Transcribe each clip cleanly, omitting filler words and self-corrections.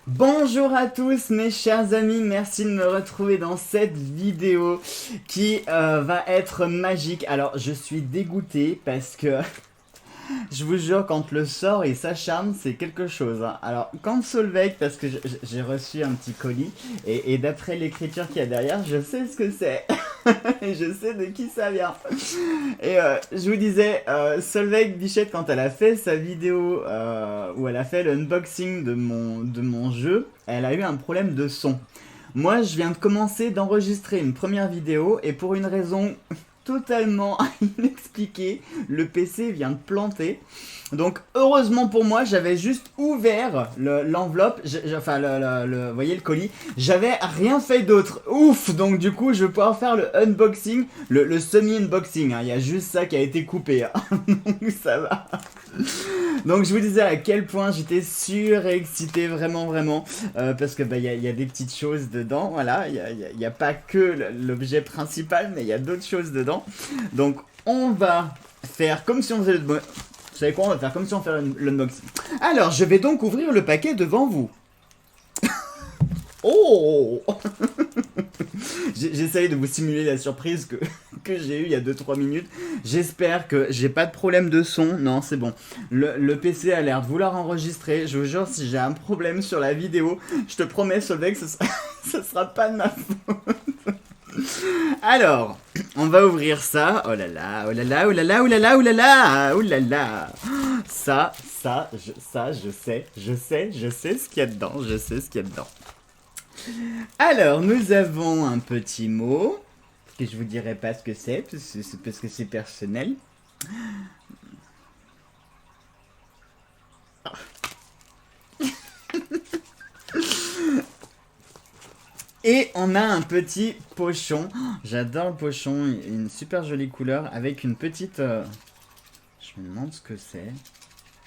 Bonjour à tous mes chers amis, merci de me retrouver dans cette vidéo qui va être magique. Alors je suis dégoûté parce que je vous jure quand le sort il s'acharne c'est quelque chose. Hein. Alors quand Solveig, parce que j'ai reçu un petit colis et d'après l'écriture qu'il y a derrière je sais ce que c'est. Et je sais de qui ça vient. Et je vous disais, Solveig Bichette, quand elle a fait sa vidéo où elle a fait l'unboxing de mon jeu, elle a eu un problème de son. Moi, je viens de commencer d'enregistrer une première vidéo et pour une raison totalement inexpliquée, le PC vient de planter. Donc heureusement pour moi, j'avais juste ouvert l'enveloppe, enfin vous voyez le colis, j'avais rien fait d'autre. Ouf, donc du coup je vais pouvoir faire le unboxing, le semi-unboxing, hein. Il y a juste ça qui a été coupé, hein. Donc ça va. Donc je vous disais à quel point j'étais surexcité, vraiment, parce que bah, y a des petites choses dedans, voilà, y a pas que l'objet principal, mais il y a d'autres choses dedans. Donc on va faire comme si on faisait le... Vous savez quoi, on va faire comme si on faisait l'unboxing. Alors, je vais donc ouvrir le paquet devant vous. Oh J'essaye de vous simuler la surprise que j'ai eue il y a 2-3 minutes. J'espère que j'ai pas de problème de son. Non, c'est bon. Le PC a l'air de vouloir enregistrer. Je vous jure, si j'ai un problème sur la vidéo, je te promets, Solveig, ce sera pas de ma faute. Alors, on va ouvrir ça. Oh là là, oh là là, oh là là, oh là là, oh là là, oh là là. Ça, je sais ce qu'il y a dedans, je sais ce qu'il y a dedans. Alors, nous avons un petit mot, que je vous dirai pas ce que c'est, parce que c'est personnel. Et on a un petit pochon. J'adore le pochon, une super jolie couleur avec une petite... Je me demande ce que c'est.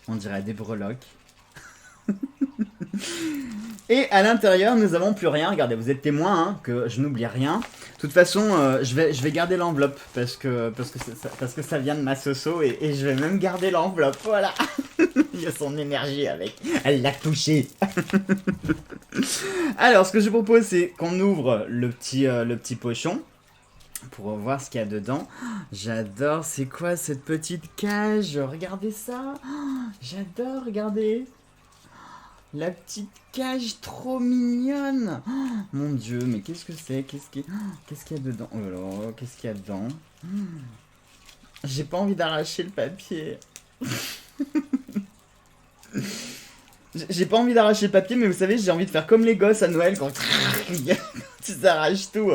On dirait des breloques. Et à l'intérieur, nous avons plus rien. Regardez, vous êtes témoin hein, que je n'oublie rien. De toute façon, je vais garder l'enveloppe parce que ça vient de ma soso et je vais même garder l'enveloppe. Voilà. Il y a son énergie avec. Elle l'a touché. Alors, ce que je propose, c'est qu'on ouvre le petit pochon pour voir ce qu'il y a dedans. J'adore. C'est quoi cette petite cage? Regardez ça. J'adore. Regardez. La petite cage trop mignonne. Oh, mon dieu, mais qu'est-ce que c'est? Qu'est-ce qu'il y a dedans? Oh là là, qu'est-ce qu'il y a dedans? J'ai pas envie d'arracher le papier. J'ai pas envie d'arracher le papier, mais vous savez, j'ai envie de faire comme les gosses à Noël quand ils arrachent tout.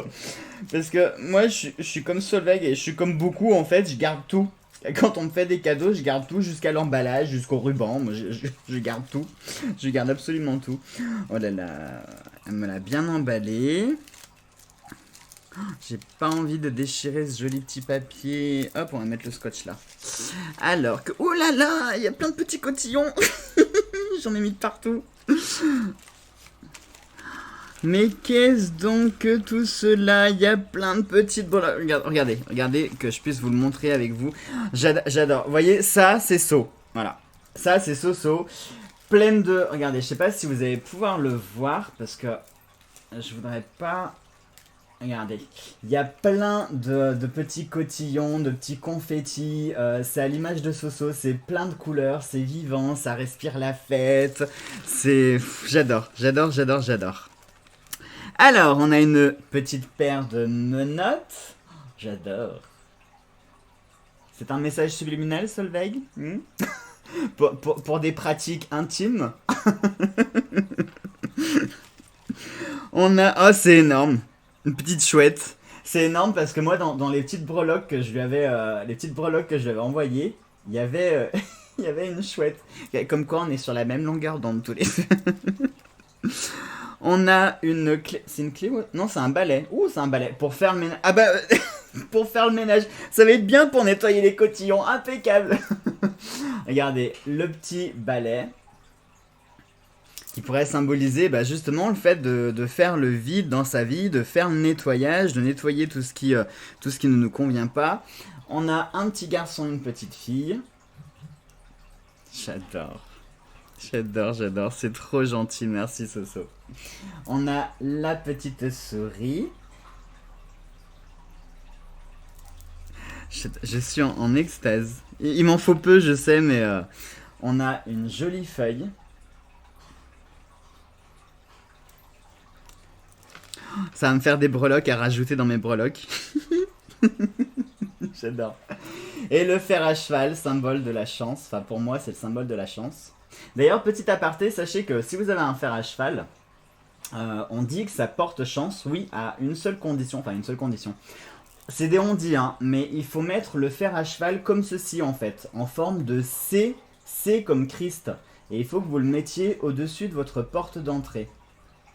Parce que moi, je suis comme Solveig et je suis comme beaucoup en fait, je garde tout. Quand on me fait des cadeaux, je garde tout jusqu'à l'emballage, jusqu'au ruban. Moi, je garde tout. Je garde absolument tout. Oh là là, elle me l'a bien emballé. J'ai pas envie de déchirer ce joli petit papier. Hop, on va mettre le scotch là. Alors que... Oh là là, il y a plein de petits cotillons. J'en ai mis de partout. Mais qu'est-ce donc que tout cela? Il y a plein de petites bolas. Regardez, que je puisse vous le montrer avec vous. J'adore. Vous voyez, ça, c'est So. Voilà. Ça, c'est So. Pleine de... Regardez, je sais pas si vous allez pouvoir le voir, parce que je voudrais pas... Regardez, il y a plein de petits cotillons, de petits confettis, c'est à l'image de Soso, c'est plein de couleurs, c'est vivant, ça respire la fête, c'est... J'adore. Alors, on a une petite paire de menottes, j'adore. C'est un message subliminal, Solveig pour des pratiques intimes. On a... Oh, c'est énorme. Une petite chouette. C'est énorme parce que moi, dans les petites breloques que je lui avais, envoyées, il y avait, il y avait une chouette. Comme quoi, on est sur la même longueur d'onde tous les deux. On a une clé. C'est une clé ou... Non, c'est un balai. Ouh, c'est un balai. Pour faire le ménage. Ah bah, pour faire le ménage. Ça va être bien pour nettoyer les cotillons. Impeccable. Regardez, le petit balai. Qui pourrait symboliser bah, justement le fait de faire le vide dans sa vie, de faire le nettoyage, de nettoyer tout ce qui ne nous convient pas. On a un petit garçon, une petite fille. J'adore. J'adore, j'adore, c'est trop gentil, merci Soso. On a la petite souris. Je suis en extase. Il m'en faut peu, je sais, mais on a une jolie feuille. Ça va me faire des breloques à rajouter dans mes breloques. J'adore. Et le fer à cheval, symbole de la chance. Enfin, pour moi, c'est le symbole de la chance. D'ailleurs, petit aparté, sachez que si vous avez un fer à cheval, on dit que ça porte chance, oui, à une seule condition. Enfin, une seule condition. C'est des on-dit, hein, mais il faut mettre le fer à cheval comme ceci, en fait. En forme de C, C comme Christ. Et il faut que vous le mettiez au-dessus de votre porte d'entrée.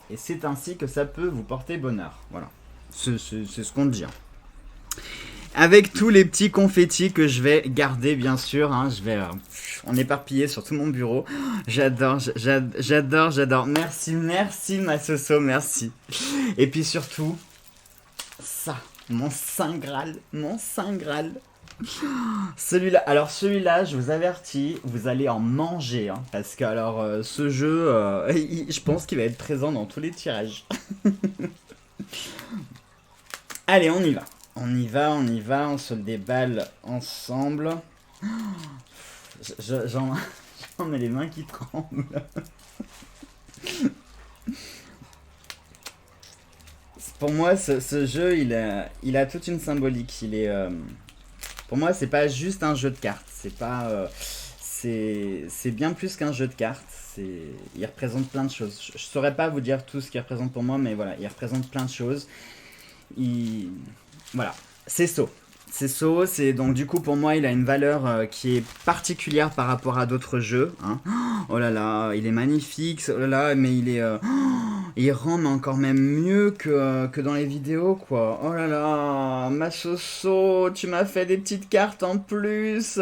Et c'est ainsi que ça peut vous porter bonheur. Voilà. C'est ce qu'on dit. Hein. Avec tous les petits confettis que je vais garder, bien sûr. Hein, je vais en éparpiller sur tout mon bureau. J'adore, j'adore, j'adore. Merci, merci ma Soso, merci. Et puis surtout, ça, mon Saint Graal, mon Saint Graal. Celui-là, alors celui-là, je vous avertis, vous allez en manger, hein, parce que alors ce jeu, je pense qu'il va être présent dans tous les tirages. Allez, on y va. On y va, on y va, on se le déballe ensemble. J'en ai les mains qui tremblent. Pour moi, ce jeu, il a toute une symbolique. Il est, pour moi, c'est pas juste un jeu de cartes. C'est pas, c'est bien plus qu'un jeu de cartes. Il représente plein de choses. Je saurais pas vous dire tout ce qu'il représente pour moi, mais voilà, il représente plein de choses. Voilà, c'est So. C'est So, c'est donc du coup pour moi il a une valeur qui est particulière par rapport à d'autres jeux. Hein. Oh là là, il est magnifique, oh là là, mais il est, il rend mais encore même mieux que dans les vidéos quoi. Oh là là, ma Soso, tu m'as fait des petites cartes en plus.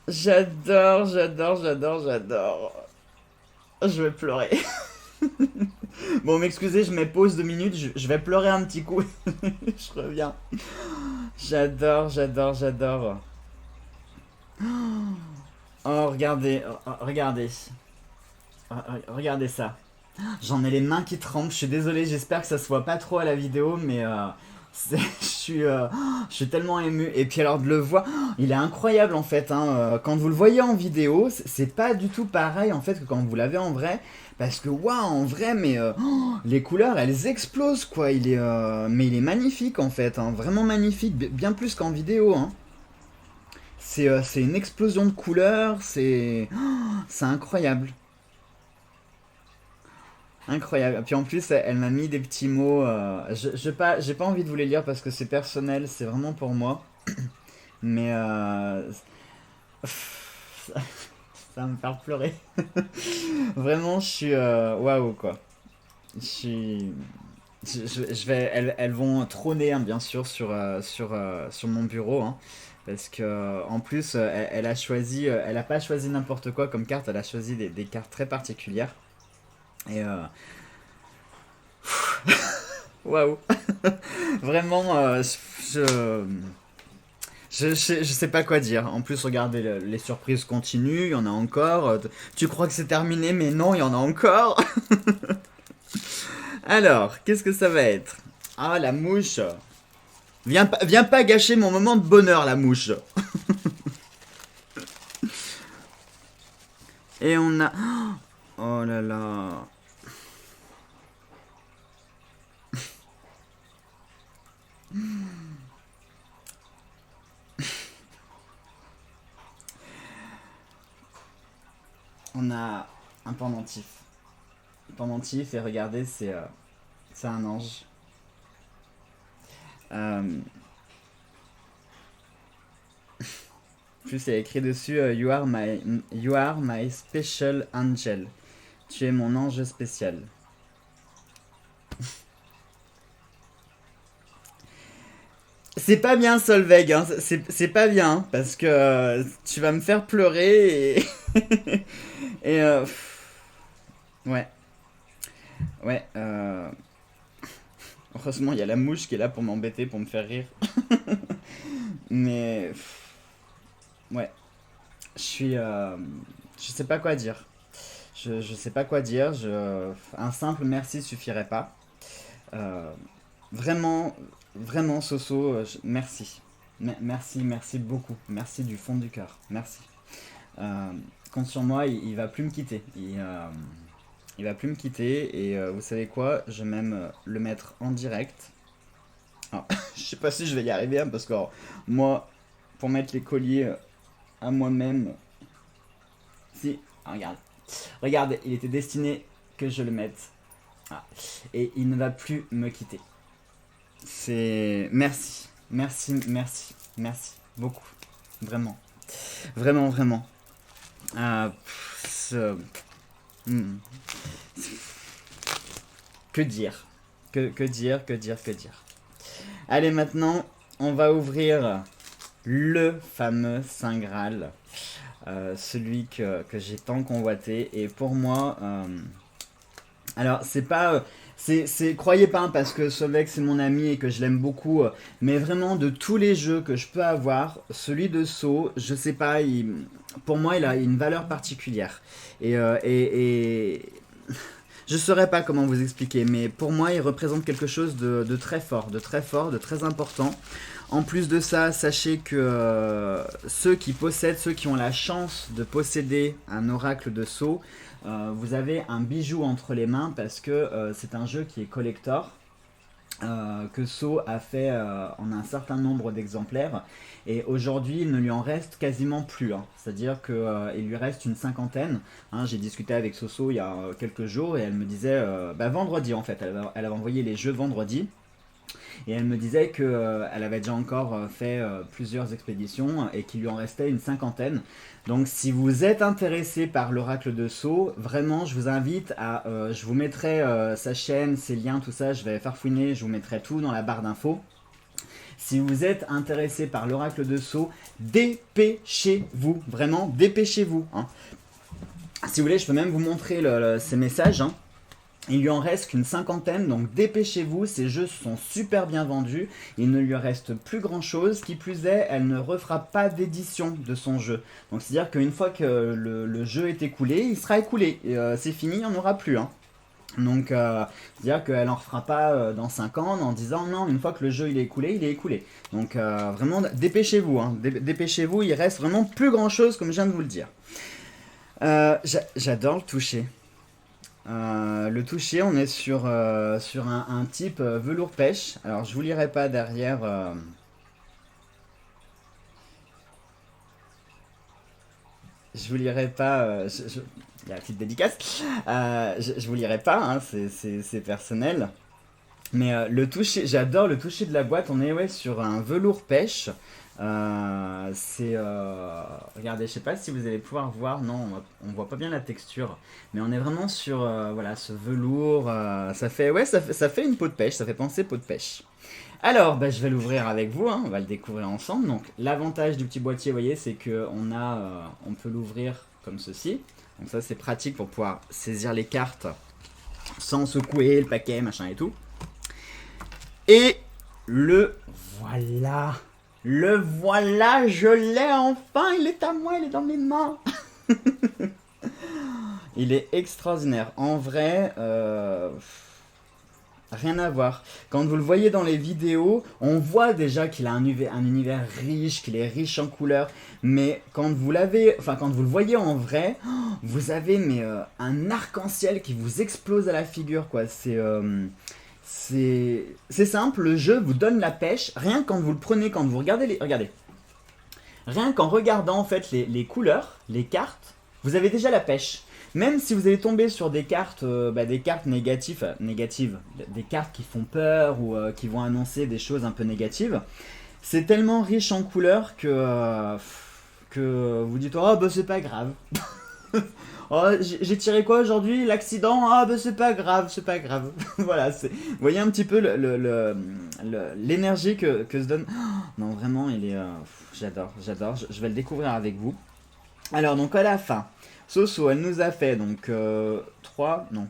J'adore, j'adore, j'adore, j'adore. Je vais pleurer. Bon, m'excusez, je mets pause 2 minutes, je vais pleurer un petit coup. Je reviens. J'adore, j'adore, j'adore. Oh, regardez, regardez. Regardez ça. J'en ai les mains qui tremblent, je suis désolé, j'espère que ça se voit pas trop à la vidéo, mais je suis tellement ému. Et puis alors de le voir, il est incroyable en fait. Hein. Quand vous le voyez en vidéo, c'est pas du tout pareil en fait que quand vous l'avez en vrai. Parce que waouh, en vrai, mais les couleurs, elles explosent quoi. Mais il est magnifique en fait, hein. Vraiment magnifique, bien plus qu'en vidéo. Hein. C'est une explosion de couleurs, c'est incroyable. Incroyable. Puis en plus, elle m'a mis des petits mots. J'ai pas envie de vous les lire parce que c'est personnel, c'est vraiment pour moi. Mais ça, ça va me faire pleurer. Vraiment, je suis waouh quoi. Je suis. Je vais, elles vont trôner hein, bien sûr sur mon bureau. Hein, parce que en plus, elle a choisi, elle a pas choisi n'importe quoi comme carte, elle a choisi des cartes très particulières. Et waouh, vraiment, je sais pas quoi dire. En plus, regardez, les surprises continuent, il y en a encore. Tu crois que c'est terminé, mais non, il y en a encore. Alors, qu'est-ce que ça va être? Ah, la mouche. Viens pas gâcher mon moment de bonheur, la mouche. Et on a... Oh là là. On a un pendentif. Pendentif, et regardez, c'est un ange. En plus, il y a écrit dessus you are my special angel. Tu es mon ange spécial. C'est pas bien, Solveig, hein. C'est pas bien, hein, parce que tu vas me faire pleurer et... et ouais. Ouais, heureusement, il y a la mouche qui est là pour m'embêter, pour me faire rire. Mais... Ouais. Je suis... Je sais pas quoi dire. Je sais pas quoi dire. Un simple merci suffirait pas. Euh, vraiment, vraiment, Soso, merci. Merci, merci beaucoup. Merci du fond du cœur. Merci. Euh, Compte sur moi, il va plus me quitter. Il va plus me quitter. Et vous savez quoi? Je vais même le mettre en direct. Alors, je sais pas si je vais y arriver, hein, parce que alors, moi, pour mettre les colliers à moi-même, si, ah, regarde. Regarde, il était destiné que je le mette. Ah. Et il ne va plus me quitter. C'est... Merci. Merci, merci, merci. Beaucoup. Vraiment. Vraiment, vraiment. Hmm. Que dire? Que dire, que dire, que dire? Allez, maintenant, on va ouvrir le fameux Saint Graal. Celui que j'ai tant convoité. Et pour moi... alors, c'est pas... croyez pas, hein, parce que Sovek c'est mon ami et que je l'aime beaucoup, mais vraiment de tous les jeux que je peux avoir, celui de Saw, je sais pas, pour moi il a une valeur particulière. Et je saurais pas comment vous expliquer, mais pour moi il représente quelque chose de très fort, de très fort, de très important. En plus de ça, sachez que ceux qui possèdent, ceux qui ont la chance de posséder un oracle de Saw, vous avez un bijou entre les mains parce que c'est un jeu qui est collector. Que Saw a fait en un certain nombre d'exemplaires et aujourd'hui il ne lui en reste quasiment plus, hein. C'est-à-dire qu'il lui reste une cinquantaine, hein. J'ai discuté avec Soso il y a quelques jours et elle me disait, vendredi en fait, elle avait envoyé les jeux vendredi. Et elle me disait qu'elle avait déjà encore fait plusieurs expéditions et qu'il lui en restait une cinquantaine. Donc si vous êtes intéressé par l'oracle de Saw, vraiment je vous invite à... je vous mettrai sa chaîne, ses liens, tout ça, je vais farfouiner, je vous mettrai tout dans la barre d'infos. Si vous êtes intéressé par l'oracle de Saw, dépêchez-vous, vraiment dépêchez-vous, hein. Si vous voulez, je peux même vous montrer ces messages, hein. Il lui en reste qu'une cinquantaine, donc dépêchez-vous, ces jeux sont super bien vendus, il ne lui reste plus grand chose, qui plus est, elle ne refera pas d'édition de son jeu. Donc c'est-à-dire qu'une fois que le jeu est écoulé, il sera écoulé, c'est fini, il n'y en aura plus, hein. Donc c'est-à-dire qu'elle n'en refera pas dans 5 ans en disant non, une fois que le jeu il est écoulé, il est écoulé. Donc vraiment dépêchez-vous, hein. Dépêchez-vous, il reste vraiment plus grand chose comme je viens de vous le dire. J'adore le toucher. Le toucher, on est sur un type velours pêche. Alors je vous lirai pas derrière. Je vous lirai pas. Il y a la petite dédicace. Je vous lirai pas, hein, c'est personnel. Mais le toucher, j'adore le toucher de la boîte. On est ouais, sur un velours pêche. Regardez, je sais pas si vous allez pouvoir voir. Non, on voit pas bien la texture. Mais on est vraiment sur voilà, ce velours. Ça fait une peau de pêche. Ça fait penser peau de pêche. Alors, je vais l'ouvrir avec vous, hein, on va le découvrir ensemble. Donc, l'avantage du petit boîtier, vous voyez, c'est on peut l'ouvrir comme ceci. Donc ça, c'est pratique pour pouvoir saisir les cartes sans secouer le paquet, machin et tout. Et le voilà. Le voilà, je l'ai enfin, il est à moi, il est dans mes mains. Il est extraordinaire. En vrai, rien à voir. Quand vous le voyez dans les vidéos, on voit déjà qu'il a un univers riche, qu'il est riche en couleurs. Mais quand vous le voyez en vrai, vous avez un arc-en-ciel qui vous explose à la figure, quoi. C'est simple, le jeu vous donne la pêche, rien quand vous le prenez, quand vous regardez regardez. Rien qu'en regardant en fait les couleurs, les cartes, vous avez déjà la pêche. Même si vous allez tomber sur des cartes négatives, des cartes qui font peur ou qui vont annoncer des choses un peu négatives, c'est tellement riche en couleurs que vous dites oh c'est pas grave. Oh, j'ai tiré quoi aujourd'hui? L'accident? Ah c'est pas grave, c'est pas grave. Voilà, vous voyez un petit peu l'énergie que se donne. Oh, non, vraiment, il est... j'adore. Je vais le découvrir avec vous. Alors, donc à la fin, Soso, elle nous a fait donc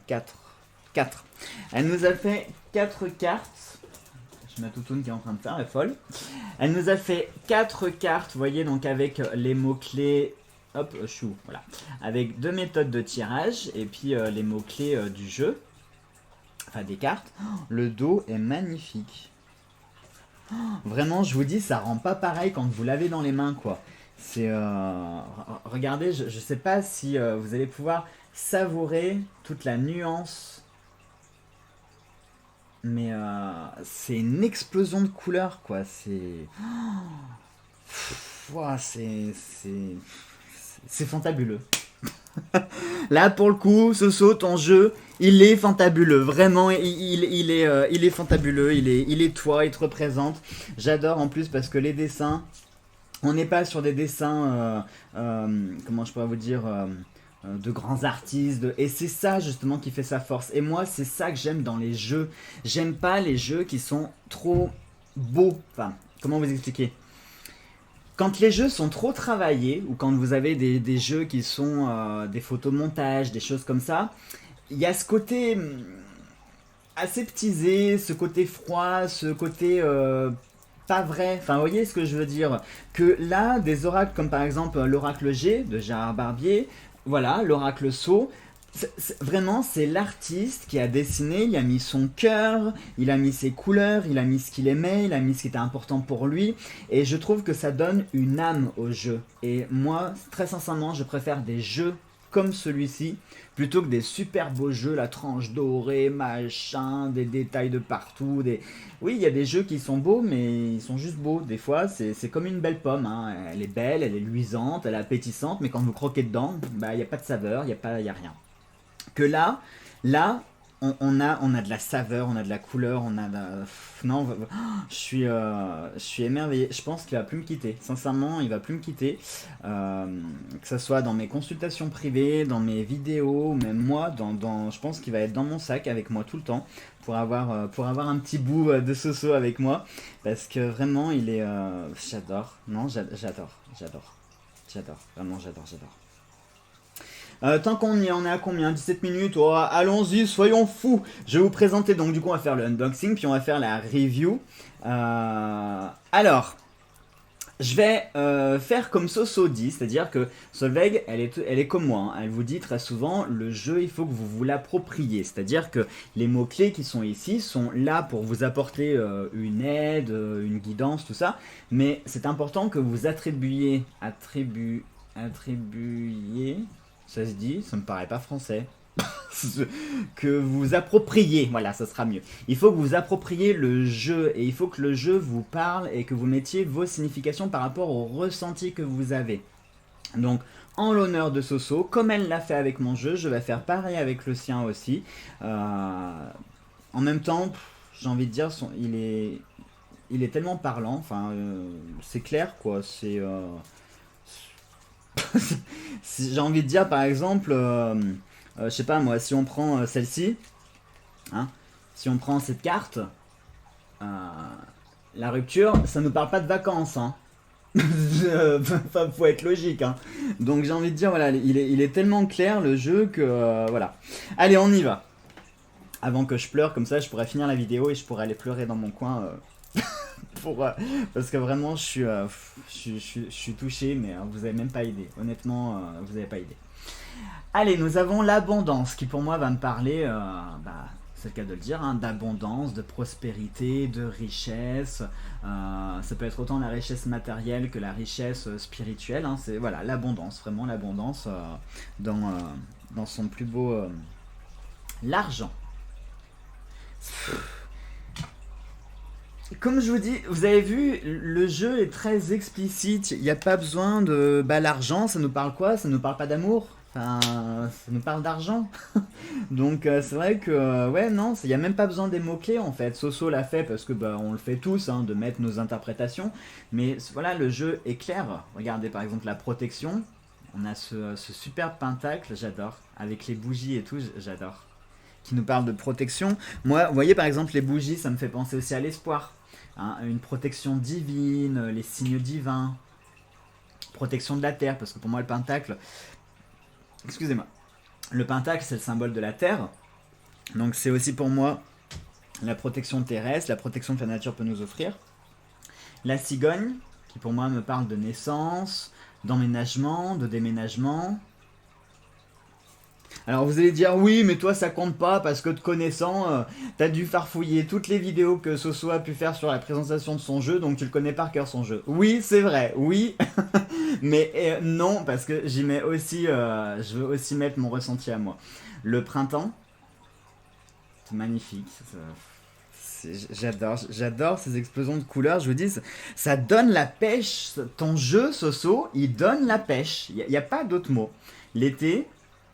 4. Elle nous a fait 4 cartes. Je mets Toutoune qui est en train de faire, elle est folle. Elle nous a fait 4 cartes, vous voyez, donc avec les mots-clés... hop, chou, voilà. Avec 2 méthodes de tirage et puis les mots-clés du jeu, enfin des cartes. Le dos est magnifique. Vraiment, je vous dis, ça rend pas pareil quand vous l'avez dans les mains, quoi. C'est, regardez, je sais pas si vous allez pouvoir savourer toute la nuance, mais c'est une explosion de couleurs, quoi. C'est, ouah, c'est fantabuleux. Là, pour le coup, Soso, ton jeu, il est fantabuleux. Vraiment, il est fantabuleux. Il est toi, il te représente. J'adore en plus parce que les dessins, on n'est pas sur des dessins, comment je pourrais vous dire, de grands artistes. Et c'est ça justement qui fait sa force. Et moi, c'est ça que j'aime dans les jeux. J'aime pas les jeux qui sont trop beaux. Enfin, comment vous expliquer? Quand les jeux sont trop travaillés, ou quand vous avez des jeux qui sont des photomontages, des choses comme ça, il y a ce côté aseptisé, ce côté froid, ce côté pas vrai. Enfin, vous voyez ce que je veux dire? Que là, des oracles comme par exemple l'oracle G de Gérard Barbier, voilà, l'oracle Sceau, vraiment, c'est l'artiste qui a dessiné, il a mis son cœur, il a mis ses couleurs, il a mis ce qu'il aimait, il a mis ce qui était important pour lui. Et je trouve que ça donne une âme au jeu. Et moi, très sincèrement, je préfère des jeux comme celui-ci, plutôt que des super beaux jeux, la tranche dorée, machin, des détails de partout. Oui, il y a des jeux qui sont beaux, mais ils sont juste beaux. Des fois, c'est comme une belle pomme, hein. Elle est belle, elle est luisante, elle est appétissante, mais quand vous croquez dedans, bah, il n'y a pas de saveur, il y a rien. Que là, on a de la saveur, on a de la couleur, on a de... Non, je suis émerveillé. Je pense qu'il va plus me quitter. Sincèrement, il va plus me quitter. Que ce soit dans mes consultations privées, dans mes vidéos, même moi, je pense qu'il va être dans mon sac avec moi tout le temps pour avoir un petit bout de Soso avec moi. Parce que vraiment, il est... j'adore. Non, j'adore. Vraiment, j'adore. Tant qu'on y en est à combien? 17 minutes? Oh, allons-y, soyons fous. Je vais vous présenter, donc du coup on va faire le unboxing, puis on va faire la review. Alors, je vais faire comme Soso dit, c'est-à-dire que Solveig, elle est comme moi, hein. Elle vous dit très souvent, le jeu, il faut que vous l'appropriez. C'est-à-dire que les mots-clés qui sont ici sont là pour vous apporter une aide, une guidance, tout ça. Mais c'est important que vous attribuiez... Ça se dit, ça me paraît pas français. Que vous appropriez, voilà, ça sera mieux. Il faut que vous appropriez le jeu et il faut que le jeu vous parle et que vous mettiez vos significations par rapport au ressenti que vous avez. Donc, en l'honneur de Soso, comme elle l'a fait avec mon jeu, je vais faire pareil avec le sien aussi. En même temps, j'ai envie de dire, il est tellement parlant, enfin, c'est clair quoi, c'est... J'ai envie de dire par exemple, je sais pas moi, si on prend celle-ci, hein, si on prend cette carte, la rupture, ça ne parle pas de vacances, hein. Enfin, faut être logique, hein. Donc j'ai envie de dire, voilà, il est tellement clair le jeu que voilà. Allez, on y va. Avant que je pleure, comme ça je pourrais finir la vidéo et je pourrais aller pleurer dans mon coin. Parce que vraiment je suis touché, mais vous avez même pas idée. Honnêtement, vous avez pas idée. Allez, nous avons l'abondance qui pour moi va me parler, c'est le cas de le dire, hein, d'abondance, de prospérité, de richesse. Ça peut être autant la richesse matérielle que la richesse spirituelle, hein. C'est voilà, l'abondance, vraiment l'abondance dans son plus beau... l'argent. Comme je vous dis, vous avez vu, le jeu est très explicite. Il n'y a pas besoin de... l'argent, ça nous parle quoi? Ça nous parle pas d'amour? Enfin, ça nous parle d'argent. Donc c'est vrai que, ouais, non, il n'y a même pas besoin des mots-clés en fait. Soso l'a fait parce que on le fait tous, hein, de mettre nos interprétations. Mais voilà, le jeu est clair. Regardez par exemple la protection. On a ce superbe pentacle, j'adore. Avec les bougies et tout, j'adore. Qui nous parle de protection. Moi, vous voyez par exemple les bougies, ça me fait penser aussi à l'espoir. Hein, une protection divine, les signes divins, protection de la terre, parce que pour moi le pentacle, excusez-moi, le pentacle c'est le symbole de la terre, donc c'est aussi pour moi la protection terrestre, la protection que la nature peut nous offrir. La cigogne, qui pour moi me parle de naissance, d'emménagement, de déménagement. Alors vous allez dire oui, mais toi ça compte pas parce que te connaissant, t'as dû farfouiller toutes les vidéos que Soso a pu faire sur la présentation de son jeu, donc tu le connais par cœur son jeu. Oui, c'est vrai, oui, mais non, parce que j'y mets aussi, je veux aussi mettre mon ressenti à moi. Le printemps, c'est magnifique. J'adore ces explosions de couleurs. Je vous dis, ça donne la pêche. Ton jeu, Soso, il donne la pêche. Il n'y a pas d'autre mot. L'été,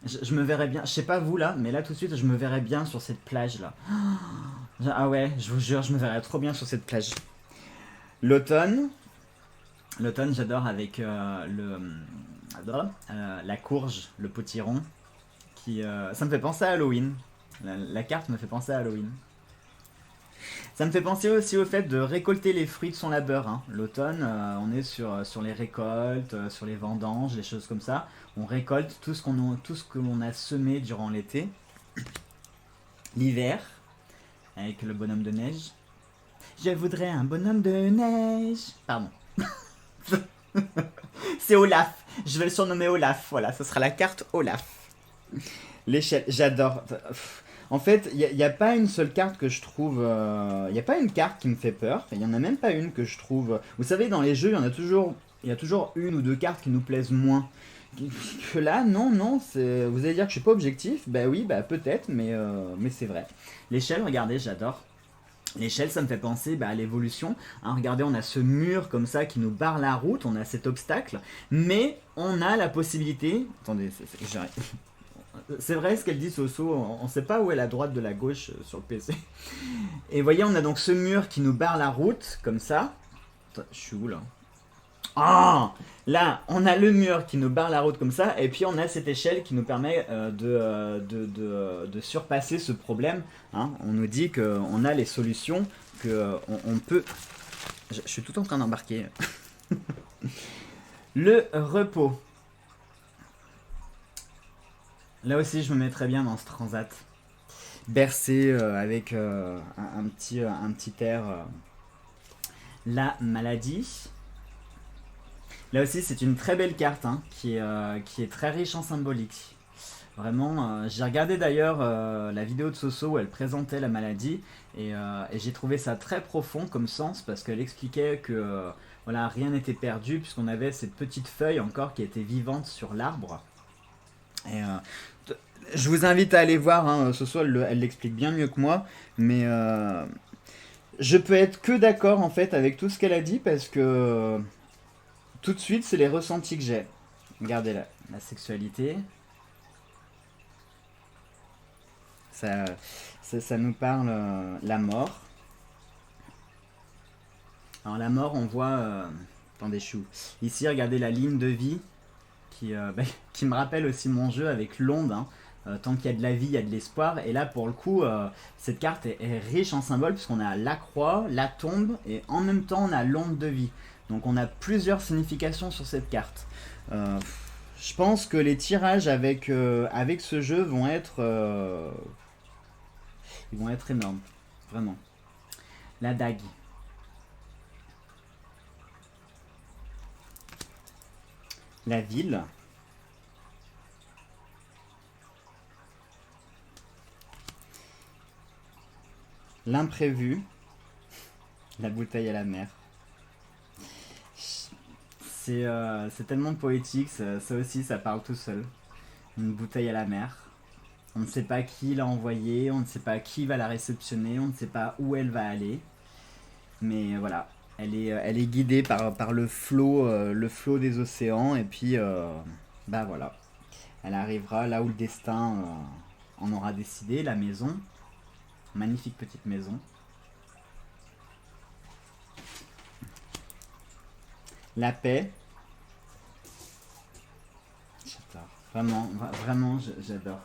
je me verrais bien. Je sais pas vous là, mais là tout de suite, je me verrais bien sur cette plage là. Ah ouais, je vous jure, je me verrais trop bien sur cette plage. L'automne, j'adore avec la courge, le potiron, qui, ça me fait penser à Halloween. La carte me fait penser à Halloween. Ça me fait penser aussi au fait de récolter les fruits de son labeur. Hein. L'automne, on est sur les récoltes, sur les vendanges, les choses comme ça. On récolte tout ce que l'on a semé durant l'été. L'hiver, avec le bonhomme de neige. Je voudrais un bonhomme de neige. Pardon. C'est Olaf. Je vais le surnommer Olaf. Voilà, ce sera la carte Olaf. L'échelle, j'adore. En fait, il n'y a pas une seule carte que je trouve... Il n'y a pas une carte qui me fait peur. Il n'y en a même pas une que je trouve... Vous savez, dans les jeux, il y a toujours une ou deux cartes qui nous plaisent moins. Que là, non, vous allez dire que je suis pas objectif. Bah oui, bah peut-être, mais c'est vrai. L'échelle, regardez, j'adore. L'échelle, ça me fait penser à l'évolution. Hein, regardez, on a ce mur comme ça qui nous barre la route, on a cet obstacle, mais on a la possibilité... Attendez, j'arrête. C'est vrai ce qu'elle dit Soso, on sait pas où est la droite de la gauche sur le PC. Et voyez, on a donc ce mur qui nous barre la route, comme ça. Attends, je suis où là? Ah, là, on a le mur qui nous barre la route comme ça, et puis on a cette échelle qui nous permet de surpasser ce problème. Hein. On nous dit qu'on a les solutions, qu'on peut... Je suis tout en train d'embarquer. Le repos. Là aussi, je me mettrais bien dans ce transat. Bercé avec un petit air. La maladie. Là aussi, c'est une très belle carte hein, qui est très riche en symbolique. Vraiment, j'ai regardé d'ailleurs la vidéo de Soso où elle présentait la maladie et j'ai trouvé ça très profond comme sens parce qu'elle expliquait que voilà, rien n'était perdu puisqu'on avait cette petite feuille encore qui était vivante sur l'arbre. Et je vous invite à aller voir, hein, Soso elle l'explique bien mieux que moi, mais je peux être que d'accord en fait avec tout ce qu'elle a dit parce que tout de suite c'est les ressentis que j'ai. Regardez la sexualité. Ça nous parle la mort. Alors la mort, on voit... attendez, chou. Ici, regardez la ligne de vie qui me rappelle aussi mon jeu avec l'onde. Hein. Tant qu'il y a de la vie, il y a de l'espoir. Et là, pour le coup, cette carte est riche en symboles puisqu'on a la croix, la tombe et en même temps, on a l'onde de vie. Donc on a plusieurs significations sur cette carte. Je pense que les tirages avec ce jeu vont être... ils vont être énormes. Vraiment. La dague. La ville. L'imprévu. La bouteille à la mer. C'est tellement poétique, ça aussi ça parle tout seul. Une bouteille à la mer. On ne sait pas qui l'a envoyée, on ne sait pas qui va la réceptionner, on ne sait pas où elle va aller. Mais voilà, elle est guidée par le flot des océans et puis bah voilà. Elle arrivera là où le destin en aura décidé, la maison. Magnifique petite maison. La paix. J'adore. Vraiment, j'adore.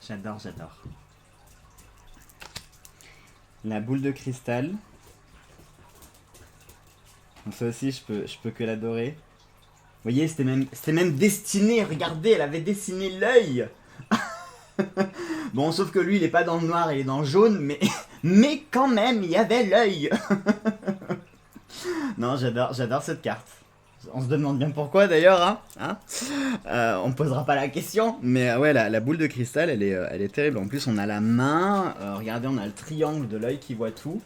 J'adore. La boule de cristal. Donc ça aussi, je peux que l'adorer. Vous voyez, c'était même dessiné. Regardez, elle avait dessiné l'œil. Bon, sauf que lui, il est pas dans le noir, il est dans le jaune, mais quand même, il y avait l'œil. Non, j'adore cette carte. On se demande bien pourquoi d'ailleurs, on posera pas la question, mais ouais, la boule de cristal, elle est terrible. En plus, on a la main, regardez, on a le triangle de l'œil qui voit tout.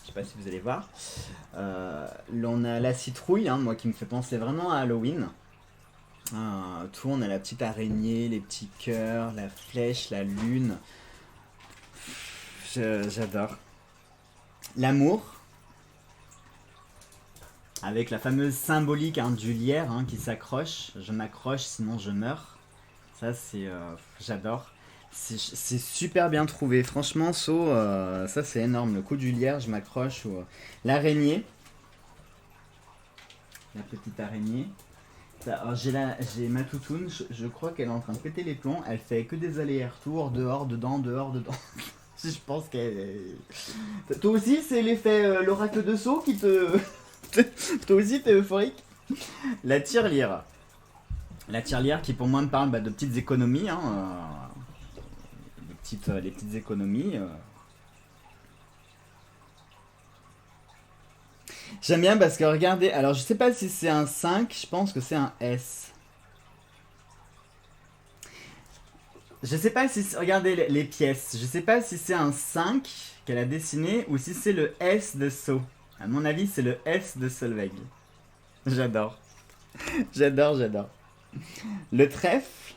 Je sais pas si vous allez voir. Là, on a la citrouille, hein, moi qui me fait penser vraiment à Halloween. Tout, on a la petite araignée, les petits cœurs, la flèche, la lune. J'adore. L'amour, avec la fameuse symbolique du lierre qui s'accroche. Je m'accroche, sinon je meurs. Ça, c'est... j'adore. C'est super bien trouvé. Franchement, ça c'est énorme. Le coup du lierre, je m'accroche. L'araignée. La petite araignée. Alors, j'ai ma toutoune, je crois qu'elle est en train de péter les plombs. Elle fait que des allers-retours, dehors, dedans, dehors, dedans. Je pense qu'elle... Toi aussi, c'est l'effet l'oracle de Sceaux qui te... Toi aussi, t'es euphorique. La tirelire. La tirelire qui pour moi me parle de petites économies. Les petites économies. J'aime bien parce que regardez, alors je sais pas si c'est un 5, je pense que c'est un S. Je sais pas si... Regardez les pièces. Je sais pas si c'est un 5 qu'elle a dessiné ou si c'est le S de Sceaux. À mon avis, c'est le S de Solveig. J'adore. J'adore. Le trèfle.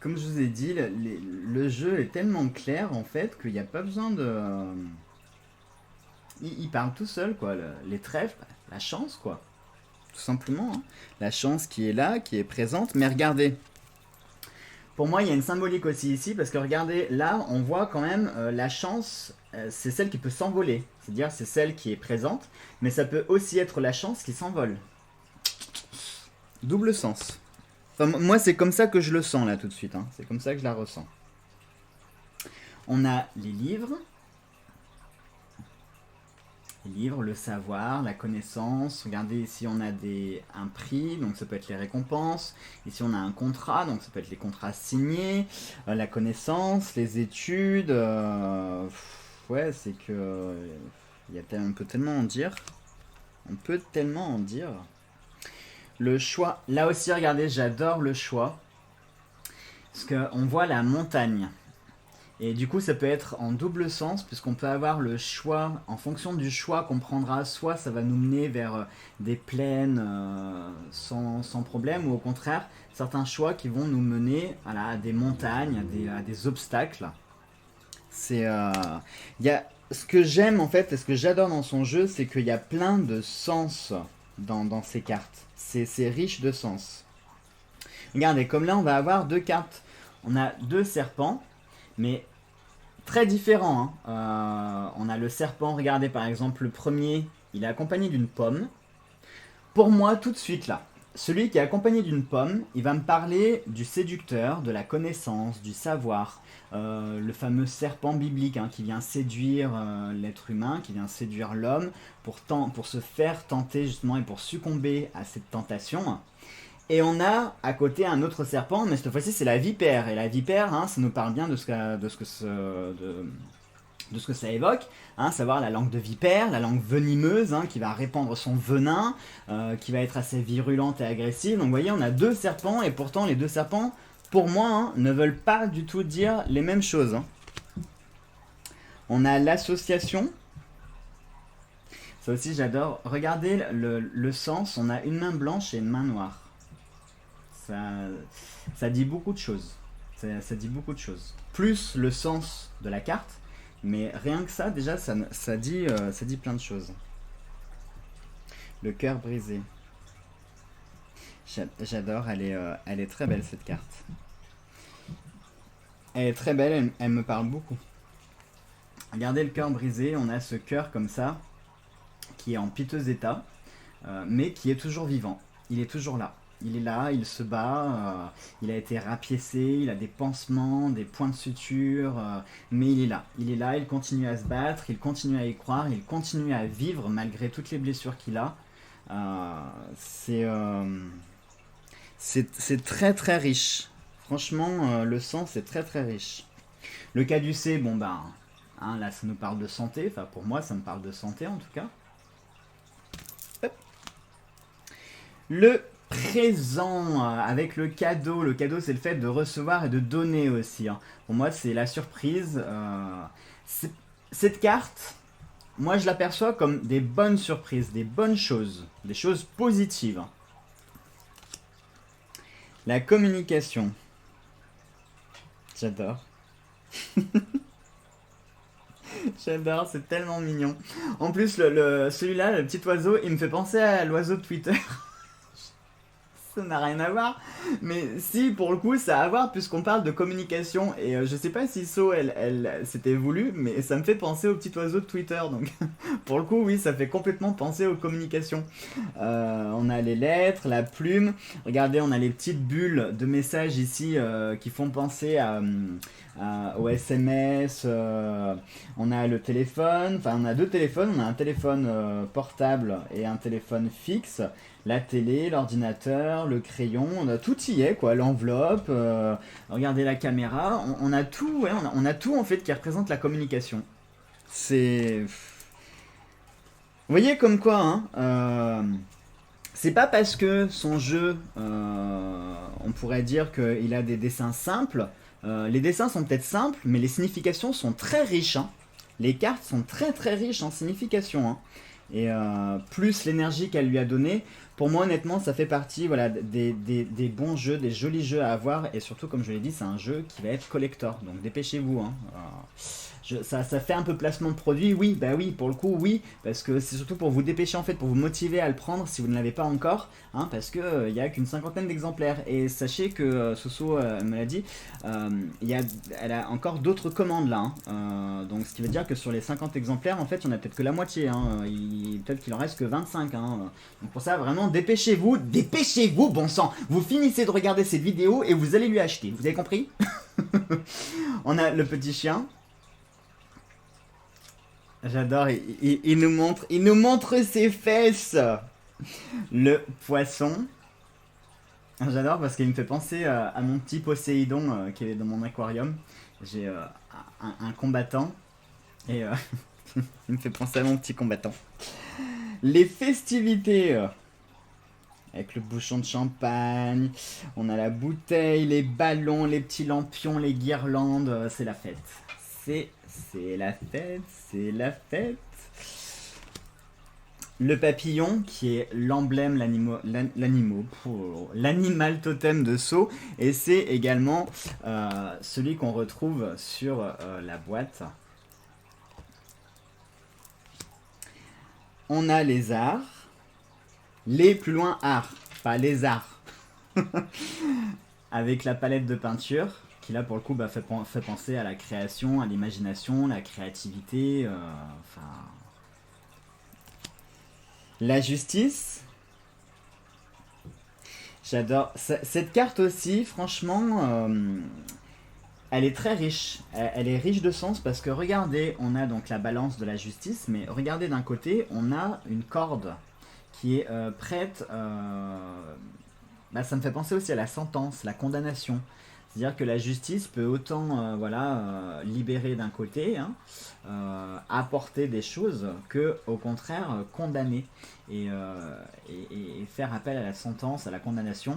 Comme je vous ai dit, le jeu est tellement clair en fait qu'il n'y a pas besoin de... Il parle tout seul quoi. Les trèfles, la chance quoi. Tout simplement. La chance qui est là, qui est présente. Mais regardez. Pour moi, il y a une symbolique aussi ici, parce que regardez, là, on voit quand même la chance, c'est celle qui peut s'envoler. C'est-à-dire, c'est celle qui est présente, mais ça peut aussi être la chance qui s'envole. Double sens. Enfin, moi, c'est comme ça que je le sens, là, tout de suite. C'est comme ça que je la ressens. On a les livres. Le savoir, la connaissance. Regardez, ici on a un prix, donc ça peut être les récompenses. Ici on a un contrat, donc ça peut être les contrats signés. La connaissance, les études. Ouais, c'est que... on peut tellement en dire. Le choix. Là aussi, regardez, j'adore le choix. Parce qu'on voit la montagne. Et du coup, ça peut être en double sens, puisqu'on peut avoir le choix, en fonction du choix qu'on prendra, soit ça va nous mener vers des plaines sans problème, ou au contraire, certains choix qui vont nous mener à des montagnes, à des obstacles. Ce que j'aime en fait, et ce que j'adore dans son jeu, c'est qu'il y a plein de sens dans ces cartes. C'est riche de sens. Regardez, comme là, on va avoir deux cartes. On a deux serpents. Mais très différent. On a le serpent, regardez par exemple le premier, il est accompagné d'une pomme. Pour moi, tout de suite là, celui qui est accompagné d'une pomme, il va me parler du séducteur, de la connaissance, du savoir. Le fameux serpent biblique qui vient séduire l'être humain, qui vient séduire l'homme pour se faire tenter justement et pour succomber à cette tentation. Et on a à côté un autre serpent, mais cette fois-ci c'est la vipère. Et la vipère, ça nous parle bien de ce que ça évoque, savoir la langue de vipère, la langue venimeuse, qui va répandre son venin, qui va être assez virulente et agressive. Donc vous voyez, on a deux serpents, et pourtant les deux serpents, pour moi, ne veulent pas du tout dire les mêmes choses. On a l'association. Ça aussi j'adore. Regardez le sens, on a une main blanche et une main noire. Ça dit beaucoup de choses. Ça dit beaucoup de choses. Plus le sens de la carte, mais rien que ça, déjà, ça dit plein de choses. Le cœur brisé. J'adore, elle est très belle cette carte. Elle est très belle, elle me parle beaucoup. Regardez le cœur brisé, on a ce cœur comme ça, qui est en piteux état, mais qui est toujours vivant. Il est toujours là. Il est là, il se bat, il a été rapiécé, il a des pansements, des points de suture, mais il est là. Il continue à se battre, il continue à y croire, il continue à vivre malgré toutes les blessures qu'il a. C'est très très riche. Franchement, le sens est très très riche. Le caducée, bon là ça nous parle de santé, enfin pour moi ça me parle de santé en tout cas. Le présent avec le cadeau. Le cadeau, c'est le fait de recevoir et de donner aussi, hein. Pour moi, c'est la surprise. Cette carte, moi, je l'aperçois comme des bonnes surprises, des bonnes choses, des choses positives. La communication. J'adore. J'adore, c'est tellement mignon. En plus, celui-là, le petit oiseau, il me fait penser à l'oiseau de Twitter. Ça n'a rien à voir. Mais si, pour le coup, ça a à voir puisqu'on parle de communication. Et je sais pas si So, elle c'était voulu, mais ça me fait penser au petit oiseau de Twitter. Donc, pour le coup, oui, ça fait complètement penser aux communications. On a les lettres, la plume. Regardez, on a les petites bulles de messages ici qui font penser au SMS. On a le téléphone. Enfin, on a deux téléphones. On a un téléphone portable et un téléphone fixe. La télé, l'ordinateur, le crayon, tout y est quoi, l'enveloppe, regardez la caméra, on a tout, ouais, on a tout en fait qui représente la communication. C'est... Vous voyez comme quoi, hein, c'est pas parce que son jeu, on pourrait dire qu'il a des dessins simples, les dessins sont peut-être simples, mais les significations sont très riches, hein. Les cartes sont très très riches en significations, hein. Et plus l'énergie qu'elle lui a donnée, pour moi honnêtement ça fait partie voilà, des bons jeux, des jolis jeux à avoir. Et surtout comme je l'ai dit, c'est un jeu qui va être collector, donc dépêchez-vous, hein. Ça fait un peu placement de produit, oui, bah oui, pour le coup, oui, parce que c'est surtout pour vous dépêcher en fait, pour vous motiver à le prendre si vous ne l'avez pas encore, hein, parce que il y a qu'une cinquantaine d'exemplaires. Et sachez que Soso me l'a dit, elle a encore d'autres commandes là, hein. Donc ce qui veut dire que sur les 50 exemplaires, en fait, il n'y en a peut-être que la moitié, hein. Peut-être qu'il en reste que 25, hein. Donc pour ça, vraiment, dépêchez-vous, bon sang. Vous finissez de regarder cette vidéo et vous allez lui acheter. Vous avez compris? On a le petit chien. J'adore, il nous montre ses fesses. Le poisson. J'adore parce qu'il me fait penser à mon petit Poséidon qui est dans mon aquarium. J'ai un combattant et il me fait penser à mon petit combattant. Les festivités. Avec le bouchon de champagne, on a la bouteille, les ballons, les petits lampions, les guirlandes, c'est la fête. C'est la fête, c'est la fête. Le papillon, qui est l'emblème, l'animal totem de So, et c'est également celui qu'on retrouve sur la boîte. On a les arts. Les plus loin arts, pas les arts. Avec la palette de peinture, qui là pour le coup fait penser à la création, à l'imagination, la créativité, enfin... La justice. J'adore. Cette carte aussi, franchement, elle est très riche. Elle est riche de sens parce que regardez, on a donc la balance de la justice, mais regardez d'un côté, on a une corde qui est prête. Ça me fait penser aussi à la sentence, la condamnation. C'est-à-dire que la justice peut autant libérer d'un côté, hein, apporter des choses, que au contraire condamner et faire appel à la sentence, à la condamnation.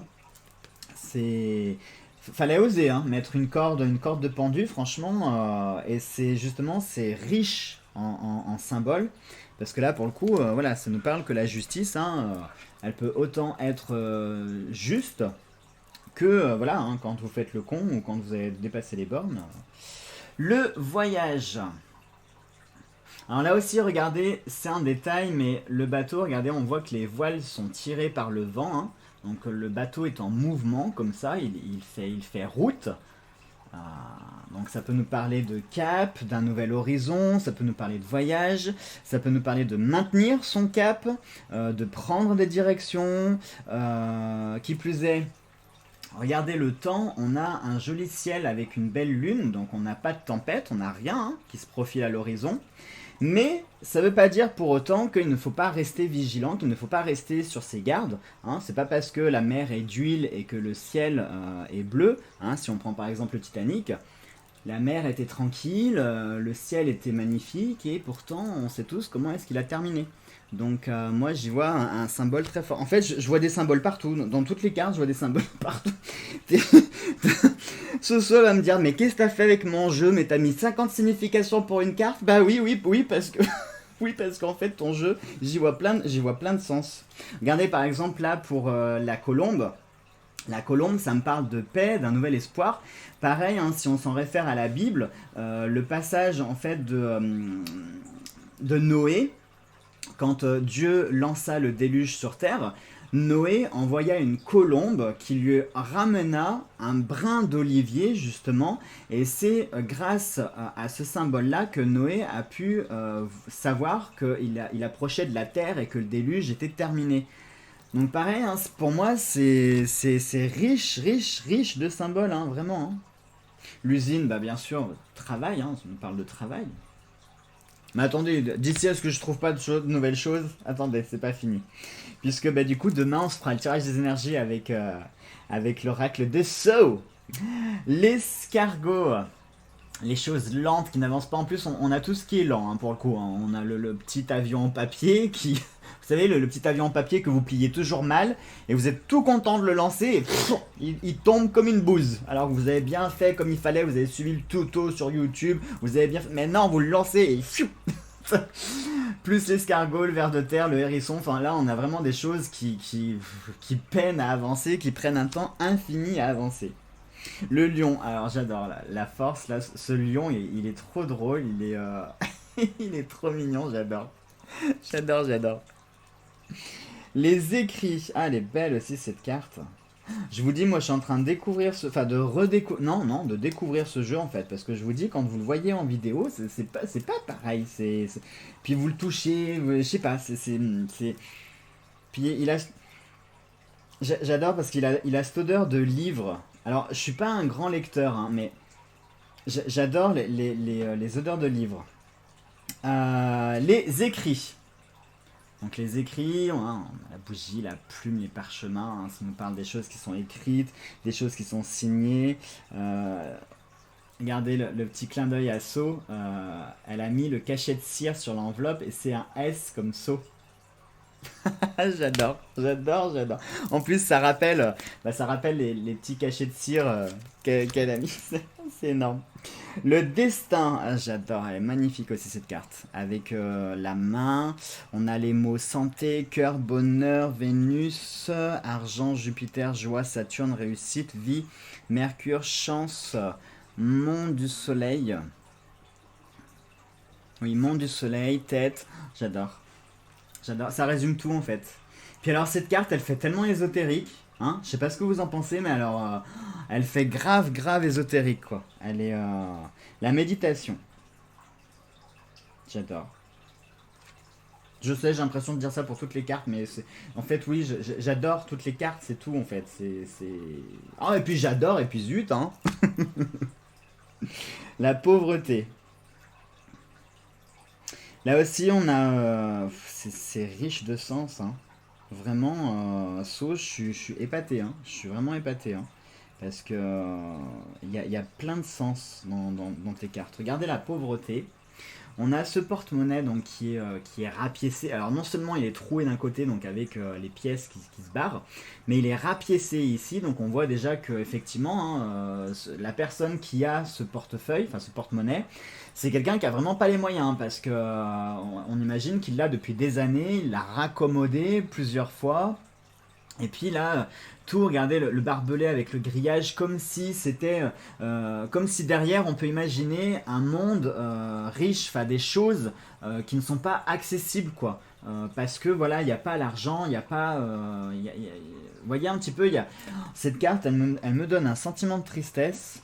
Fallait oser, hein, mettre une corde de pendu, franchement, et c'est riche en symboles. Parce que là, pour le coup, voilà, ça nous parle que la justice, hein, elle peut autant être juste que, voilà, hein, quand vous faites le con ou quand vous avez dépassé les bornes. Le voyage. Alors là aussi, regardez, c'est un détail, mais le bateau, regardez, on voit que les voiles sont tirées par le vent, hein. Donc le bateau est en mouvement, comme ça, il fait route. Donc ça peut nous parler de cap, d'un nouvel horizon, ça peut nous parler de voyage, ça peut nous parler de maintenir son cap, de prendre des directions, qui plus est, regardez le temps, on a un joli ciel avec une belle lune, donc on n'a pas de tempête, on n'a rien, hein, qui se profile à l'horizon. Mais ça ne veut pas dire pour autant qu'il ne faut pas rester vigilant, qu'il ne faut pas rester sur ses gardes, hein. C'est pas parce que la mer est d'huile et que le ciel est bleu, hein. Si on prend par exemple le Titanic, la mer était tranquille, le ciel était magnifique et pourtant on sait tous comment est-ce qu'il a terminé. Donc moi j'y vois un symbole très fort. En fait je vois des symboles partout. Dans toutes les cartes je vois des symboles partout. Soso va me dire mais qu'est-ce que t'as fait avec mon jeu? Mais t'as mis 50 significations pour une carte? Bah oui parce que... Oui, parce qu'en fait, ton jeu, j'y vois plein de sens. Regardez par exemple là pour la colombe. La colombe, ça me parle de paix, d'un nouvel espoir. Pareil, hein, si on s'en réfère à la Bible, le passage en fait de Noé, quand Dieu lança le déluge sur terre, Noé envoya une colombe qui lui ramena un brin d'olivier justement, et c'est grâce à ce symbole-là que Noé a pu savoir qu'il approchait de la terre et que le déluge était terminé. Donc pareil, hein, pour moi c'est riche de symboles, hein, vraiment. Hein. L'usine, bah bien sûr, travail, hein, on parle de travail. Mais attendez, d'ici à ce que je trouve pas de nouvelles choses, attendez, c'est pas fini. Puisque bah du coup demain on se fera le tirage des énergies avec l'oracle de Sceaux. L'escargot. Les choses lentes qui n'avancent pas. En plus, on a tout ce qui est lent, hein, pour le coup. Hein. On a le petit avion en papier qui... Vous savez, le petit avion en papier que vous pliez toujours mal, et vous êtes tout content de le lancer, et pff, il tombe comme une bouse. Alors que vous avez bien fait comme il fallait, vous avez suivi le tuto sur YouTube, vous avez bien fait... Mais non, vous le lancez, et... Plus l'escargot, le ver de terre, le hérisson, enfin là on a vraiment des choses qui peinent à avancer, qui prennent un temps infini à avancer. Le lion, alors j'adore la force, là, ce lion il est trop drôle, il est trop mignon, j'adore. J'adore. Les écrits, ah elle est belle aussi cette carte. Je vous dis, moi je suis en train de découvrir enfin de redécouvrir, non, de découvrir ce jeu en fait, parce que je vous dis, quand vous le voyez en vidéo, c'est pas pareil, puis vous le touchez, je sais pas, puis il a, j'adore parce il a cette odeur de livre. Alors je suis pas un grand lecteur, hein, mais j'adore les odeurs de livres. Les écrits. Donc les écrits, on a la bougie, la plume, les parchemins, hein, ça nous parle des choses qui sont écrites, des choses qui sont signées. Regardez le petit clin d'œil à Sceaux. Elle a mis le cachet de cire sur l'enveloppe et c'est un S comme Sceaux. J'adore. En plus, ça rappelle les petits cachets de cire qu'elle a mis. C'est énorme. Le destin, ah, j'adore, elle est magnifique aussi cette carte. Avec la main, on a les mots santé, cœur, bonheur, Vénus, argent, Jupiter, joie, Saturne, réussite, vie, Mercure, chance, monde du soleil. Oui, monde du soleil, tête, j'adore. Ça résume tout en fait. Puis alors cette carte, elle fait tellement ésotérique, hein. Je sais pas ce que vous en pensez, mais alors elle fait grave ésotérique quoi. Elle est la méditation. J'adore. Je sais, j'ai l'impression de dire ça pour toutes les cartes, mais en fait oui, j'adore toutes les cartes, c'est tout en fait. Ah et puis j'adore et puis zut hein. La pauvreté. Là aussi, on a. C'est riche de sens, hein. Vraiment, Sceaux, je suis épaté, hein. Je suis vraiment épaté, hein. Parce que y a plein de sens dans tes cartes. Regardez la pauvreté. On a ce porte-monnaie donc qui est rapiécé. Alors non seulement il est troué d'un côté donc avec les pièces qui se barrent, mais il est rapiécé ici donc on voit déjà que effectivement hein, la personne qui a ce portefeuille, enfin ce porte-monnaie, c'est quelqu'un qui a vraiment pas les moyens hein, parce que on imagine qu'il l'a depuis des années, il l'a raccommodé plusieurs fois. Et puis là, tout, regardez le barbelé avec le grillage, comme si c'était, comme si derrière on peut imaginer un monde riche, enfin des choses qui ne sont pas accessibles quoi. Parce que voilà, il n'y a pas l'argent, il n'y a pas, vous voyez un petit peu, il y a cette carte, elle me donne un sentiment de tristesse.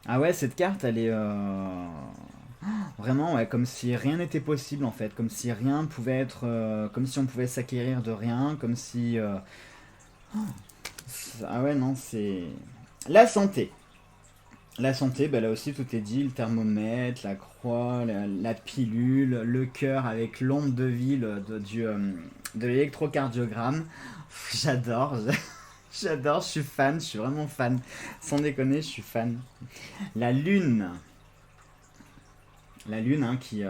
Ah ouais, cette carte, elle est vraiment ouais, comme si rien n'était possible en fait, comme si rien pouvait être, comme si on pouvait s'acquérir de rien, comme si ah ouais, non, c'est... La santé. La santé, bah là aussi tout est dit, le thermomètre, la croix, la pilule, le cœur avec l'onde de vie de l'électrocardiogramme. J'adore, j'adore, je suis fan, je suis vraiment fan. Sans déconner, je suis fan. La lune. La lune hein, qui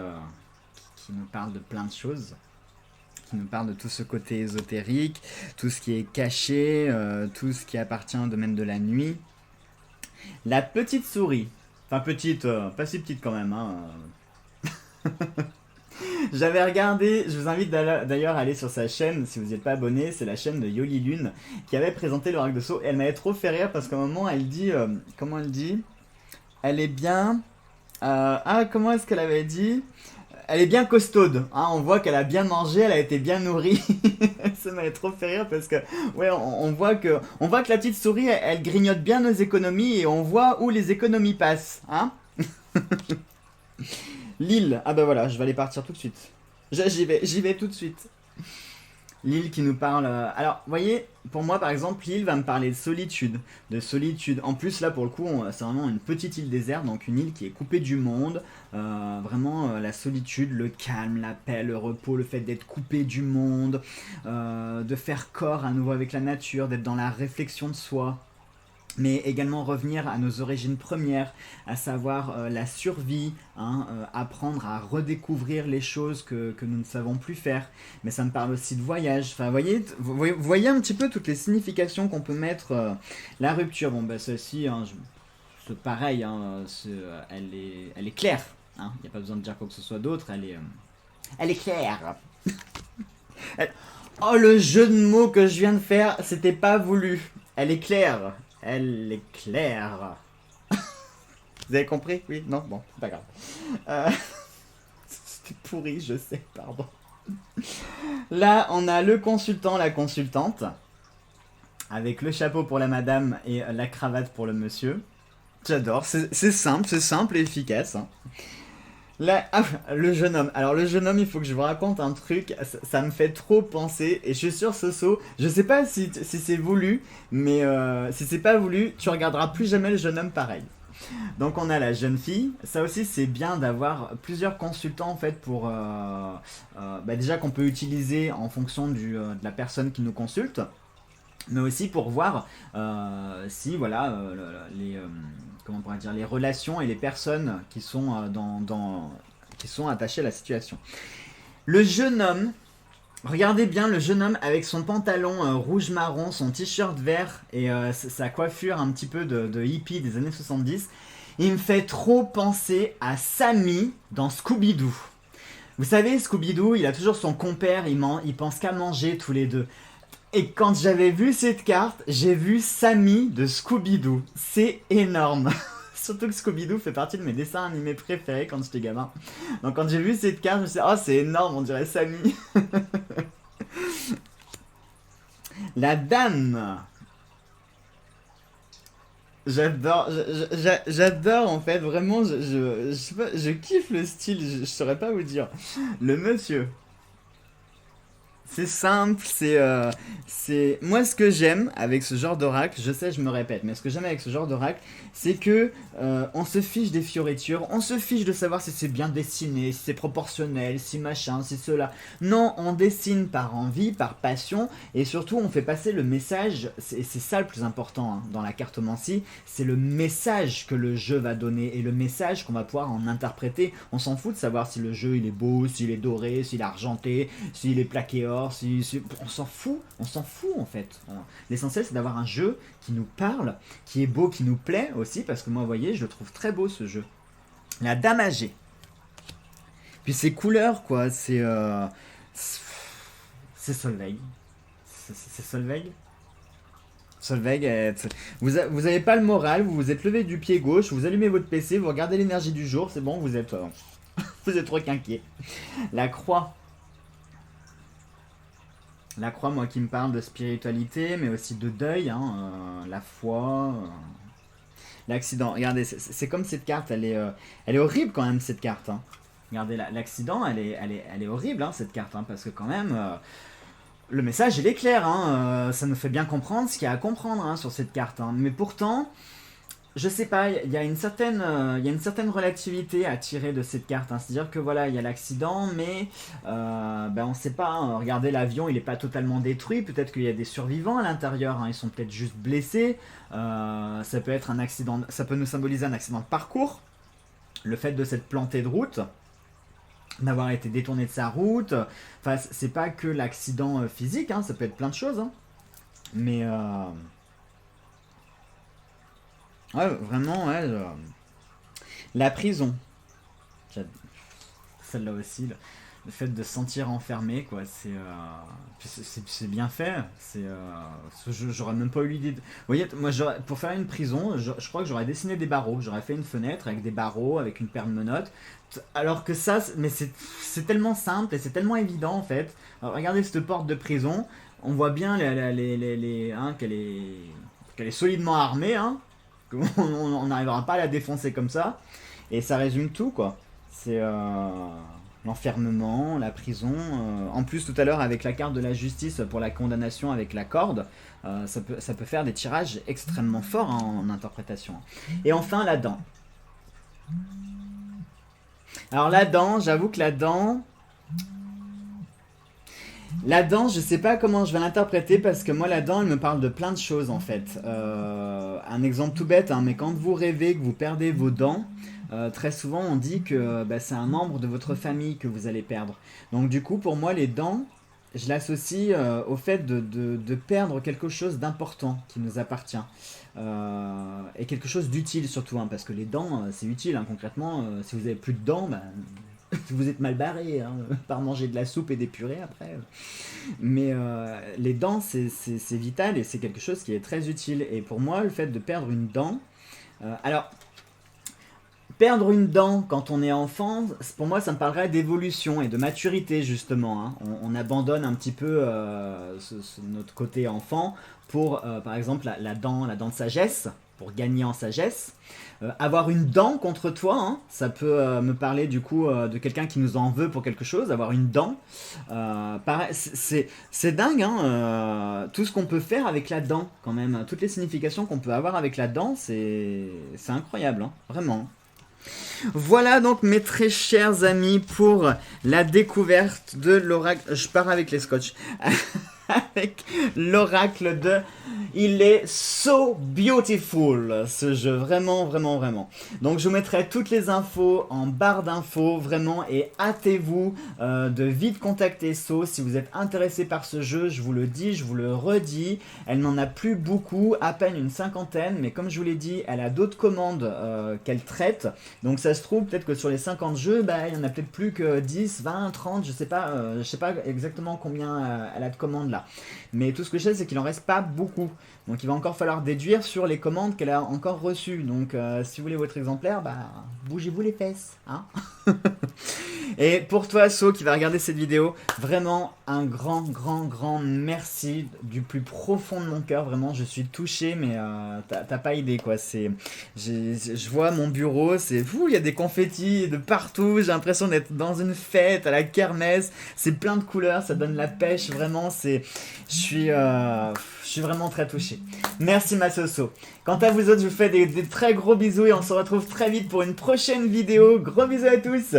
nous parle de plein de choses. qui nous parle de tout ce côté ésotérique, tout ce qui est caché, tout ce qui appartient au domaine de la nuit. La petite souris, enfin petite, pas si petite quand même, hein. J'avais regardé, je vous invite d'ailleurs à aller sur sa chaîne, si vous n'êtes pas abonné, c'est la chaîne de Yoli Lune, qui avait présenté l'oracle de Sceaux, et elle m'avait trop fait rire parce qu'à un moment elle dit, comment elle dit? Elle est bien, comment est-ce qu'elle avait dit? Elle est bien costaude, hein, on voit qu'elle a bien mangé, elle a été bien nourrie. Ça m'avait trop fait rire parce que, ouais, on voit que la petite souris, elle grignote bien nos économies et on voit où les économies passent, hein. Lille, ah bah voilà, je vais aller partir tout de suite. J'y vais tout de suite. Lille qui nous parle... Alors, vous voyez, pour moi, par exemple, Lille va me parler de solitude. De solitude. En plus, là, pour le coup, c'est vraiment une petite île déserte, donc une île qui est coupée du monde. Vraiment, la solitude, le calme, la paix, le repos, le fait d'être coupé du monde, de faire corps à nouveau avec la nature, d'être dans la réflexion de soi. Mais également revenir à nos origines premières, à savoir la survie, hein, apprendre à redécouvrir les choses que nous ne savons plus faire. Mais ça me parle aussi de voyage. Enfin, vous voyez un petit peu toutes les significations qu'on peut mettre. La rupture, bon, bah, celle-ci, hein, c'est pareil, hein, elle est claire. Hein, il n'y a pas besoin de dire quoi que ce soit d'autre, elle est claire. Oh, le jeu de mots que je viens de faire, c'était pas voulu. Elle est claire. Elle est claire. Vous avez compris? Oui? Non? Bon, c'est pas grave. C'était pourri, je sais, pardon. Là, on a le consultant, la consultante, avec le chapeau pour la madame et la cravate pour le monsieur. J'adore, c'est simple et efficace. Hein. Là, le jeune homme. Alors le jeune homme, il faut que je vous raconte un truc. Ça me fait trop penser. Et je suis sûr, Soso, je sais pas si c'est voulu, mais si c'est pas voulu, tu regarderas plus jamais le jeune homme pareil. Donc on a la jeune fille. Ça aussi, c'est bien d'avoir plusieurs consultants en fait pour déjà qu'on peut utiliser en fonction de la personne qui nous consulte. Mais aussi pour voir si voilà comment on pourrait dire, les relations et les personnes qui sont qui sont attachées à la situation. Le jeune homme, regardez bien le jeune homme avec son pantalon rouge marron, son t-shirt vert et sa coiffure un petit peu de hippie des années 70. Il me fait trop penser à Sammy dans Scooby-Doo. Vous savez, Scooby-Doo, il a toujours son compère, il pense qu'à manger tous les deux. Et quand j'avais vu cette carte, j'ai vu Sammy de Scooby-Doo. C'est énorme. Surtout que Scooby-Doo fait partie de mes dessins animés préférés quand j'étais gamin. Donc quand j'ai vu cette carte, je me suis dit, oh c'est énorme, on dirait Sammy. La dame. J'adore en fait, vraiment, je sais pas, je kiffe le style, je saurais pas vous dire. Le monsieur. C'est simple, c'est... Moi, ce que j'aime avec ce genre d'oracle, je sais, je me répète, mais ce que j'aime avec ce genre d'oracle, c'est que on se fiche des fioritures, on se fiche de savoir si c'est bien dessiné, si c'est proportionnel, si machin, si cela. Non, on dessine par envie, par passion, et surtout, on fait passer le message, c'est ça le plus important hein, dans la cartomancie, c'est le message que le jeu va donner, et le message qu'on va pouvoir en interpréter. On s'en fout de savoir si le jeu, il est beau, s'il est doré, s'il est argenté, s'il est plaqué or, on s'en fout en fait. L'essentiel c'est d'avoir un jeu qui nous parle, qui est beau, qui nous plaît aussi, parce que moi vous voyez, je le trouve très beau ce jeu. La dame âgée. Puis ses couleurs quoi, c'est Solveig. C'est Solveig. Solveig, vous avez pas le moral, vous vous êtes levé du pied gauche, vous allumez votre PC, vous regardez l'énergie du jour, c'est bon, vous êtes vous êtes requinqué. La croix. La croix, moi, qui me parle de spiritualité, mais aussi de deuil, hein, la foi, l'accident. Regardez, c'est comme cette carte, elle est horrible quand même, cette carte. Hein. Regardez, l'accident, elle est horrible, hein, cette carte, hein, parce que quand même, le message, il est clair. Hein, ça nous fait bien comprendre ce qu'il y a à comprendre hein, sur cette carte. Hein. Mais pourtant... Je sais pas, il y a une certaine relativité à tirer de cette carte. Hein. C'est-à-dire que voilà, il y a l'accident, mais on sait pas. Hein. Regardez, l'avion, il est pas totalement détruit. Peut-être qu'il y a des survivants à l'intérieur. Hein. Ils sont peut-être juste blessés. Ça peut être un accident. Ça peut nous symboliser un accident de parcours. Le fait de s'être planté de route. d'avoir été détourné de sa route. Enfin, c'est pas que l'accident physique, hein, ça peut être plein de choses. Hein. Mais ouais, vraiment, ouais, la prison. Celle-là aussi, le fait de se sentir enfermé, quoi, c'est bien fait. J'aurais même pas eu l'idée de... Vous voyez, moi, pour faire une prison, je crois que j'aurais dessiné des barreaux. J'aurais fait une fenêtre avec des barreaux, avec une paire de menottes. Alors que ça, mais c'est tellement simple et c'est tellement évident, en fait. Alors, regardez cette porte de prison. On voit bien hein, qu'elle est solidement armée, hein. On n'arrivera pas à la défoncer comme ça. Et ça résume tout, quoi. C'est l'enfermement, la prison. En plus, tout à l'heure, avec la carte de la justice pour la condamnation avec la corde, ça peut faire des tirages extrêmement forts, hein, en interprétation. Et enfin, la dent. Alors, la dent, j'avoue que la dent... La dent, je sais pas comment je vais l'interpréter parce que moi, la dent, elle me parle de plein de choses, en fait. Un exemple tout bête, hein, mais quand vous rêvez que vous perdez vos dents, très souvent on dit que c'est un membre de votre famille que vous allez perdre. Donc du coup, pour moi, les dents, je l'associe au fait de perdre quelque chose d'important qui nous appartient. Et quelque chose d'utile surtout, hein, parce que les dents, c'est utile, hein, concrètement. Si vous avez plus de dents, vous êtes mal barré, hein, par manger de la soupe et des purées après. Mais les dents, c'est vital et c'est quelque chose qui est très utile. Et pour moi, le fait de perdre une dent... alors, perdre une dent quand on est enfant, pour moi, ça me parlerait d'évolution et de maturité, justement. Hein. On abandonne un petit peu notre côté enfant pour, par exemple, la dent de sagesse, pour gagner en sagesse. Avoir une dent contre toi, hein, ça peut me parler du coup de quelqu'un qui nous en veut pour quelque chose, avoir une dent. C'est dingue, hein, tout ce qu'on peut faire avec la dent, quand même. Toutes les significations qu'on peut avoir avec la dent, c'est incroyable, hein, vraiment. Voilà donc mes très chers amis pour la découverte de l'oracle. Je pars avec les scotch. Avec l'oracle de... Il est so beautiful, ce jeu, vraiment, vraiment, vraiment. Donc je vous mettrai toutes les infos en barre d'infos, vraiment, et hâtez-vous de vite contacter So si vous êtes intéressé par ce jeu, je vous le dis, je vous le redis. Elle n'en a plus beaucoup, à peine une cinquantaine, mais comme je vous l'ai dit, elle a d'autres commandes qu'elle traite. Donc ça se trouve, peut-être que sur les 50 jeux, il y en a peut-être plus que 10, 20, 30, je sais pas exactement combien elle a de commandes là. Mais tout ce que je sais, c'est qu'il en reste pas beaucoup. Donc il va encore falloir déduire sur les commandes qu'elle a encore reçues. Donc si vous voulez votre exemplaire, bougez-vous les fesses, hein. Et pour toi, So, qui va regarder cette vidéo, vraiment un grand, grand, grand merci du plus profond de mon cœur. Vraiment, je suis touché, mais t'as pas idée, quoi. Je vois mon bureau, c'est fou, il y a des confettis de partout. J'ai l'impression d'être dans une fête, à la kermesse. C'est plein de couleurs, ça donne la pêche, vraiment. Je suis vraiment très touché. Merci, ma Soso. Quant à vous autres, je vous fais des très gros bisous et on se retrouve très vite pour une prochaine vidéo. Gros bisous à tous!